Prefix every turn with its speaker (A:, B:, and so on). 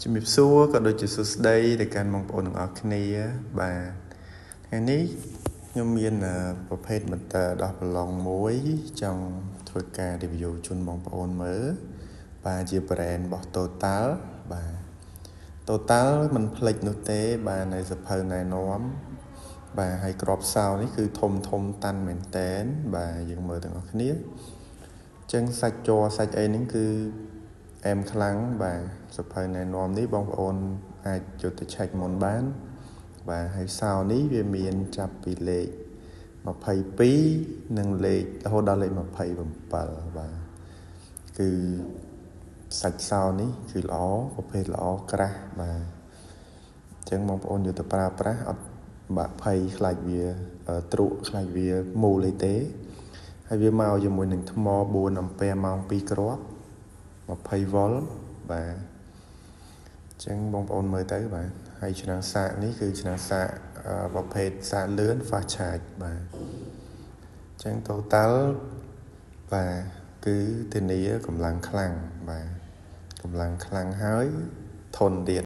A: ជំរាបសួរក៏ដូចជាសួស្តីទៅកាន់បងប្អូនទាំងអស់គ្នាបាទថ្ងៃនេះខ្ញុំមានប្រភេទ motor ដោះប្រឡងមួយចង់ធ្វើការ review ជូនបងប្អូនមើលបាទជា brand របស់ Total បាទ Total មិនភ្លេចនោះទេបាទនៅសភៅណែនាំបាទហើយក្របសោនេះគឺធំតាន់មែនតែនបាទយើងមើលទាំងអស់គ្នាអញ្ចឹងសាច់ជ័រសាច់អីហ្នឹងគឺអែមខ្លាំងបាទសភៅណែនាំនេះបងប្អូនអាចយកទៅឆែកមុនបានបាទហើយសោនេះវាមានចាប់ពីលេខ22និងលេខរហូតដល់លេខ27បាទគឺសាច់សោនេះគឺល្អប្រភេទល្អក្រាស់បាទអញ្ចឹងបងប្អូនយកទៅប្រើប្រាស់អត់បាក់ភ័យខ្លាចវាទ្រុខ្លាចវាមូលអីទេហើយវាមកជាមួយនឹងថ្ម4អាំពែម៉ោង2គ្រាប់20 វ៉ុលបាទអញ្ចឹងបងប្អូនមើលទៅបាទហើយឆ្នាំងសាកនេះគឺឆ្នាំងសាកប្រភេទសាកលឿន fast charge បាទអញ្ចឹង Total បាទគឺធានាកម្លាំងខ្លាំងបាទកម្លាំងខ្លាំងហើយធន់ទៀត